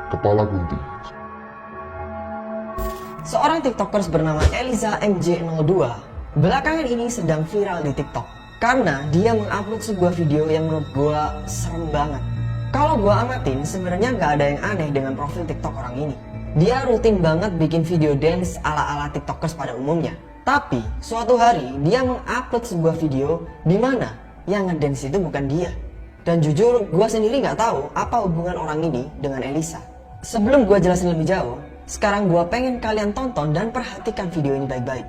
kepala gunting. Seorang tiktokers bernama Eliza MJ02 belakangan ini sedang viral di TikTok karena dia mengupload sebuah video yang menurut gua serem banget. Kalau gua amatin, sebenarnya nggak ada yang aneh dengan profil TikTok orang ini. Dia rutin banget bikin video dance ala-ala tiktokers pada umumnya. Tapi suatu hari dia mengupload sebuah video di mana yang ngedance itu bukan dia. Dan jujur, gua sendiri nggak tahu apa hubungan orang ini dengan Eliza. Sebelum gua jelasin lebih jauh, sekarang gua pengen kalian tonton dan perhatikan video ini baik-baik.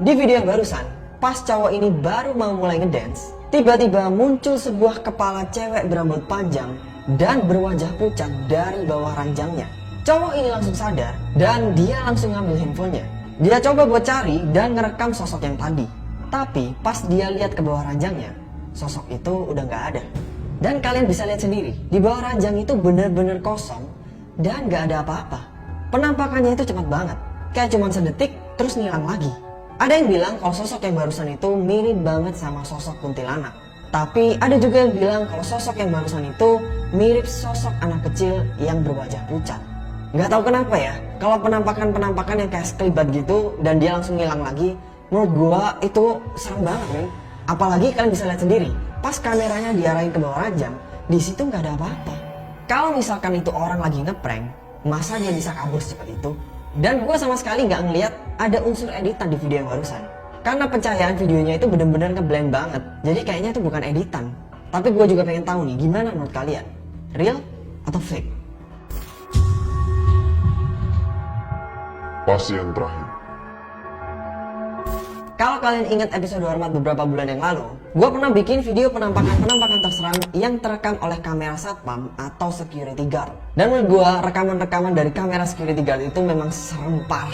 Di video yang barusan, pas cowok ini baru mau mulai ngedance, tiba-tiba muncul sebuah kepala cewek berambut panjang dan berwajah pucat dari bawah ranjangnya. Cowok ini langsung sadar dan dia langsung ngambil handphonenya. Dia coba buat cari dan ngerekam sosok yang tadi. Tapi pas dia lihat ke bawah ranjangnya, sosok itu udah nggak ada. Dan kalian bisa lihat sendiri, di bawah ranjang itu bener-bener kosong dan nggak ada apa-apa. Penampakannya itu cepat banget, kayak cuman sedetik terus ngilang lagi. Ada yang bilang kalau sosok yang barusan itu mirip banget sama sosok kuntilanak. Tapi ada juga yang bilang kalau sosok yang barusan itu mirip sosok anak kecil yang berwajah pucat. Nggak tahu kenapa ya, kalau penampakan yang kayak sekelibat gitu dan dia langsung hilang lagi, menurut gua itu serem banget men. Apalagi kalian bisa lihat sendiri, pas kameranya diarahin ke bawah ranjang, di situ nggak ada apa-apa. Kalau misalkan itu orang lagi ngeprank, masa dia bisa kabur secepat itu? Dan gue sama sekali nggak ngeliat ada unsur editan di video yang barusan. Karena pencahayaan videonya itu bener-bener ngeblend banget. Jadi kayaknya itu bukan editan. Tapi gue juga pengen tahu nih, gimana menurut kalian? Real atau fake? Pasien terakhir. Kalau kalian ingat episode Hormat beberapa bulan yang lalu, gue pernah bikin video penampakan terseram yang terekam oleh kamera satpam atau security guard. Dan menurut gue, rekaman-rekaman dari kamera security guard itu memang serem parah.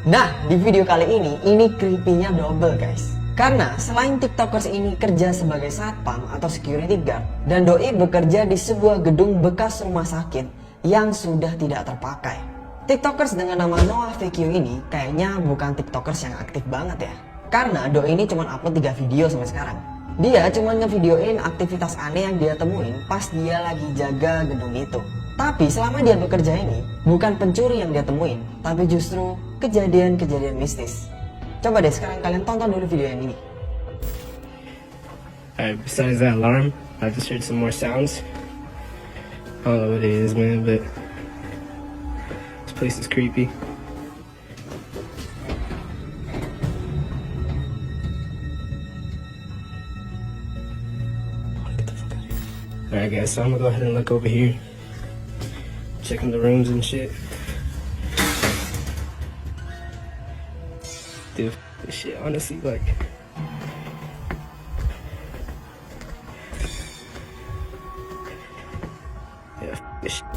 Nah, di video kali ini creepy-nya double guys. Karena selain tiktokers ini kerja sebagai satpam atau security guard, dan doi bekerja di sebuah gedung bekas rumah sakit yang sudah tidak terpakai. Tiktokers dengan nama Noah VQ ini kayaknya bukan tiktokers yang aktif banget ya. Karena doi ini cuma upload 3 video sampai sekarang. Dia cuma ngevideoin aktivitas aneh yang dia temuin pas dia lagi jaga gedung itu. Tapi selama dia bekerja ini, bukan pencuri yang dia temuin, tapi justru kejadian-kejadian mistis. Coba deh sekarang kalian tonton dulu video yang ini. Alright, besides that alarm, I just heard some more sounds. I don't know what it is, man, but this place is creepy. Alright guys, so I'm gonna go ahead and look over here. Checking the rooms and shit. Dude, this shit honestly like... Yeah, this shit.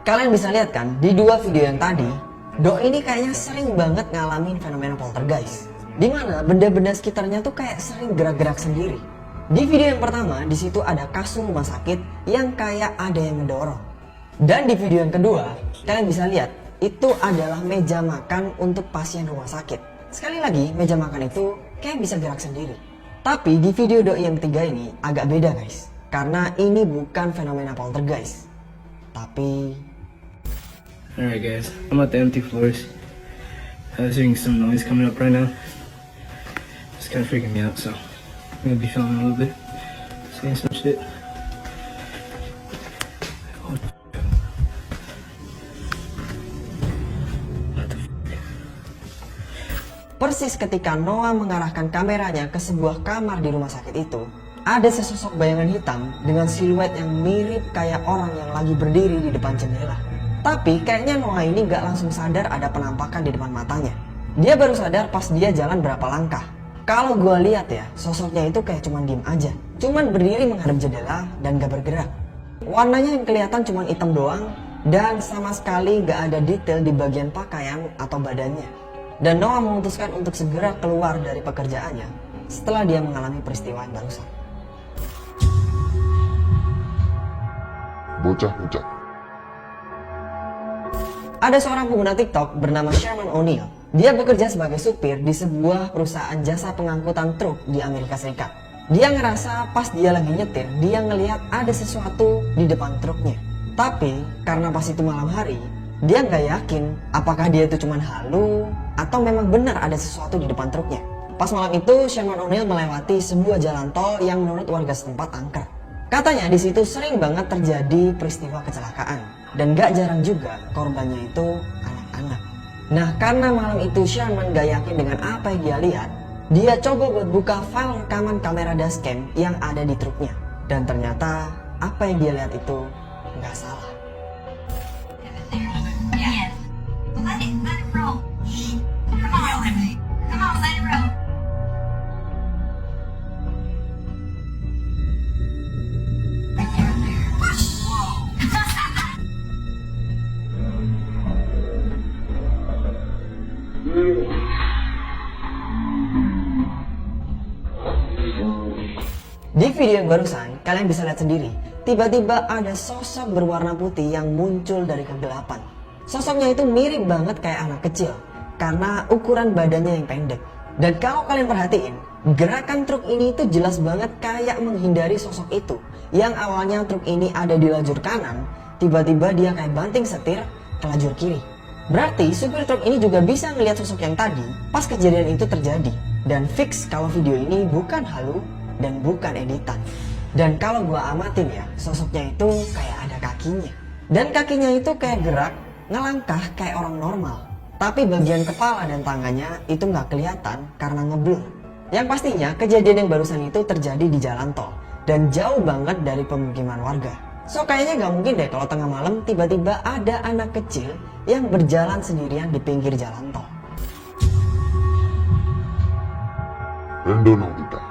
Kalian bisa lihat kan, di 2 video yang tadi, doi ini kayaknya sering banget ngalamin fenomena poltergeist. Dimana benda-benda sekitarnya tuh kayak sering gerak-gerak sendiri. Di video yang pertama, di situ ada kasur rumah sakit yang kayak ada yang ngedorong. Dan di video yang kedua, kalian bisa lihat, itu adalah meja makan untuk pasien rumah sakit. Sekali lagi, meja makan itu kayak bisa gerak sendiri. Tapi di video doi yang ketiga ini agak beda guys. Karena ini bukan fenomena poltergeist. Tapi... Alright guys, I'm at the empty floors. I was hearing some noise coming up right now. It's kind of freaking me out, so I'm gonna be filming a little bit, saying some shit. Oh, what the f***? Persis ketika Noah mengarahkan kameranya ke sebuah kamar di rumah sakit itu, ada sesosok bayangan hitam dengan siluet yang mirip kayak orang yang lagi berdiri di depan jendela. Tapi kayaknya Noah ini gak langsung sadar ada penampakan di depan matanya. Dia baru sadar pas dia jalan berapa langkah. Kalau gue lihat ya, sosoknya itu kayak cuman diem aja. cuman berdiri menghadap jendela dan gak bergerak. Warnanya yang kelihatan cuman hitam doang dan sama sekali gak ada detail di bagian pakaian atau badannya. Dan Noah memutuskan untuk segera keluar dari pekerjaannya setelah dia mengalami peristiwa yang barusan. Bocah-bocah. Ada seorang pengguna TikTok bernama Sherman O'Neill. Dia bekerja sebagai supir di sebuah perusahaan jasa pengangkutan truk di Amerika Serikat. Dia ngerasa pas dia lagi nyetir, dia ngelihat ada sesuatu di depan truknya. Tapi karena pas itu malam hari, dia nggak yakin apakah dia itu cuma halu atau memang benar ada sesuatu di depan truknya. Pas malam itu, Sherman O'Neill melewati sebuah jalan tol yang menurut warga setempat angker. Katanya di situ sering banget terjadi peristiwa kecelakaan dan gak jarang juga korbannya itu anak-anak. Nah, karena malam itu Sherman gak yakin dengan apa yang dia lihat, dia coba buat buka file rekaman kamera dashcam yang ada di truknya. Dan ternyata apa yang dia lihat itu gak salah. Yes. Let it roll. Come on, let it roll. Di video yang barusan, kalian bisa lihat sendiri, tiba-tiba ada sosok berwarna putih yang muncul dari kegelapan. Sosoknya itu mirip banget kayak anak kecil, karena ukuran badannya yang pendek. Dan kalau kalian perhatiin, gerakan truk ini itu jelas banget kayak menghindari sosok itu. Yang awalnya truk ini ada di lajur kanan, tiba-tiba dia kayak banting setir ke lajur kiri. Berarti supir truk ini juga bisa ngelihat sosok yang tadi pas kejadian itu terjadi. Dan fix kalau video ini bukan halu dan bukan editan. Dan kalau gua amatin ya, sosoknya itu kayak ada kakinya. Dan kakinya itu kayak gerak, ngelangkah kayak orang normal. Tapi bagian kepala dan tangannya itu nggak kelihatan karena ngeblur. Yang pastinya kejadian yang barusan itu terjadi di jalan tol dan jauh banget dari pemukiman warga. So kayaknya nggak mungkin deh kalau tengah malam tiba-tiba ada anak kecil yang berjalan sendirian di pinggir jalan tol. Randonautica.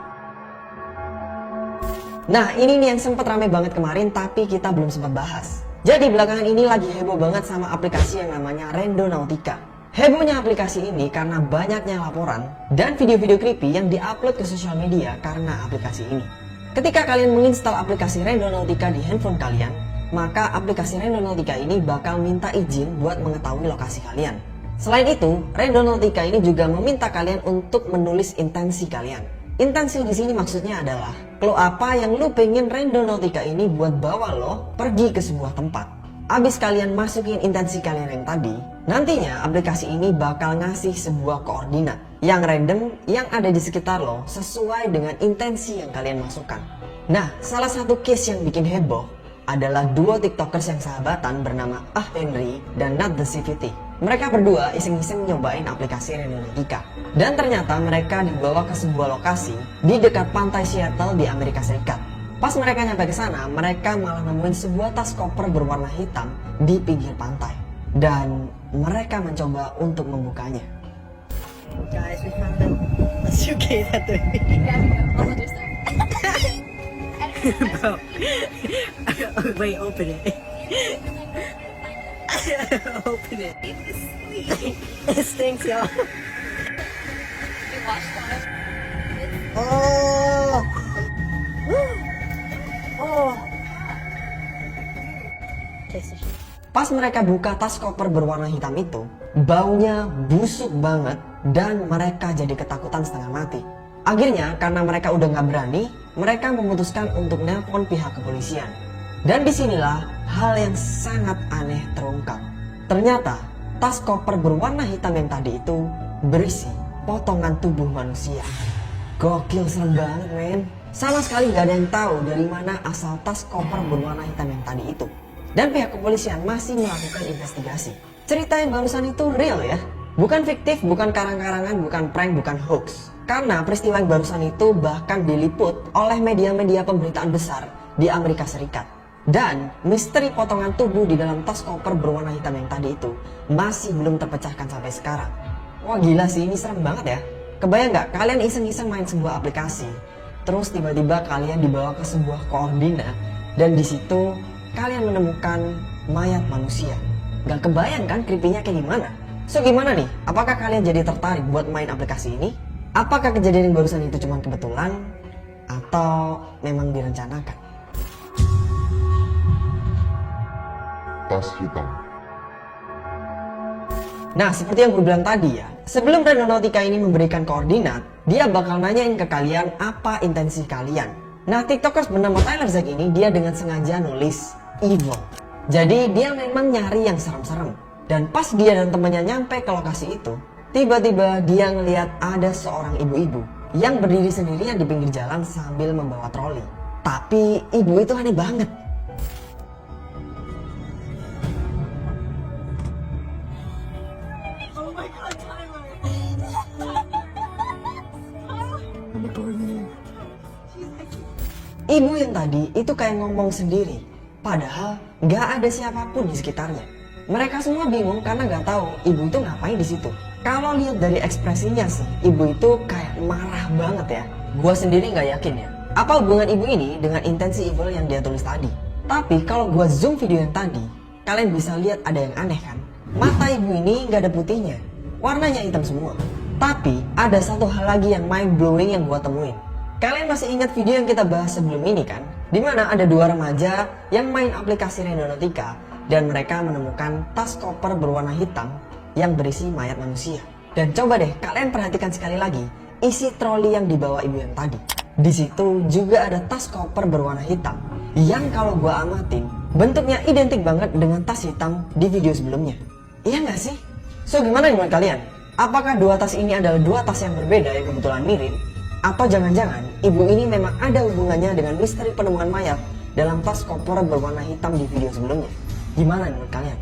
Nah ini nih yang sempat rame banget kemarin tapi kita belum sempat bahas. Jadi belakangan ini lagi heboh banget sama aplikasi yang namanya Randonautica. Hebohnya aplikasi ini karena banyaknya laporan dan video-video creepy yang diupload ke sosial media karena aplikasi ini. Ketika kalian menginstal aplikasi Randonautica di handphone kalian, maka aplikasi Randonautica ini bakal minta izin buat mengetahui lokasi kalian. Selain itu, Randonautica ini juga meminta kalian untuk menulis intensi kalian. Intensi di sini maksudnya adalah, kalau apa yang lu pengen Randonautica ini buat bawa lo pergi ke sebuah tempat. Abis kalian masukin intensi kalian yang tadi, nantinya aplikasi ini bakal ngasih sebuah koordinat yang random yang ada di sekitar lo sesuai dengan intensi yang kalian masukkan. Nah, salah satu case yang bikin heboh adalah duo tiktokers yang sahabatan bernama Henry dan Not The CVT. Mereka berdua iseng-iseng nyobain aplikasi Randonautica. Dan ternyata mereka dibawa ke sebuah lokasi di dekat pantai Seattle di Amerika Serikat. Pas mereka nyampe ke sana, mereka malah nemuin sebuah tas koper berwarna hitam di pinggir pantai. Dan mereka mencoba untuk membukanya. Guys, we found a suitcase at the Bro, wait, open it. Open it. It stinks, y'all. Oh! Oh! Pas mereka buka tas koper berwarna hitam itu, baunya busuk banget dan mereka jadi ketakutan setengah mati. Akhirnya karena mereka udah nggak berani, mereka memutuskan untuk nelpon pihak kepolisian. Dan disinilah hal yang sangat aneh terungkap. Ternyata tas koper berwarna hitam yang tadi itu berisi potongan tubuh manusia. Gokil, serem banget men. Sama sekali gak ada yang tahu dari mana asal tas koper berwarna hitam yang tadi itu. Dan pihak kepolisian masih melakukan investigasi. Cerita yang barusan itu real ya. Bukan fiktif, bukan karang-karangan, bukan prank, bukan hoax. Karena peristiwa yang barusan itu bahkan diliput oleh media-media pemberitaan besar di Amerika Serikat. Dan misteri potongan tubuh di dalam tas koper berwarna hitam yang tadi itu masih belum terpecahkan sampai sekarang. Wah gila sih, ini serem banget ya. Kebayang nggak kalian iseng-iseng main sebuah aplikasi, Terus tiba-tiba kalian dibawa ke sebuah koordinat dan di situ kalian menemukan mayat manusia. Gak kebayang kan creepy-nya kayak gimana? So gimana nih? Apakah kalian jadi tertarik buat main aplikasi ini? Apakah kejadian yang barusan itu cuma kebetulan atau memang direncanakan? Tas hitam. Nah, seperti yang gue bilang tadi ya, sebelum Renonautica ini memberikan koordinat, dia bakal nanyain ke kalian apa intensi kalian. Nah, tiktokers bernama Tyler Zack ini dia dengan sengaja nulis evil. Jadi dia memang nyari yang serem-serem. Dan pas dia dan temannya nyampe ke lokasi itu, tiba-tiba dia ngelihat ada seorang ibu-ibu yang berdiri sendirian di pinggir jalan sambil membawa troli. Tapi ibu itu aneh banget. Oh my god, Tyler! Ibu yang tadi itu kayak ngomong sendiri, padahal nggak ada siapapun di sekitarnya. Mereka semua bingung karena nggak tahu ibu itu ngapain di situ. Kalau lihat dari ekspresinya sih, ibu itu kayak marah banget ya. Gua sendiri nggak yakin ya, apa hubungan ibu ini dengan intensi evil yang dia tulis tadi. Tapi kalau gua zoom video yang tadi, kalian bisa lihat ada yang aneh kan? Mata ibu ini nggak ada putihnya, warnanya hitam semua. Tapi ada satu hal lagi yang mind blowing yang gua temuin. Kalian masih ingat video yang kita bahas sebelum ini kan? Dimana ada dua remaja yang main aplikasi Renonautica dan mereka menemukan tas koper berwarna hitam yang berisi mayat manusia. Dan coba deh kalian perhatikan sekali lagi isi troli yang dibawa ibu yang tadi. Di situ juga ada tas koper berwarna hitam yang kalau gua amatin bentuknya identik banget dengan tas hitam di video sebelumnya. Iya nggak sih? So gimana nih menurut kalian? Apakah dua tas ini adalah dua tas yang berbeda yang kebetulan mirip? Atau jangan-jangan ibu ini memang ada hubungannya dengan misteri penemuan mayat dalam tas koper berwarna hitam di video sebelumnya? Gimana menurut kalian?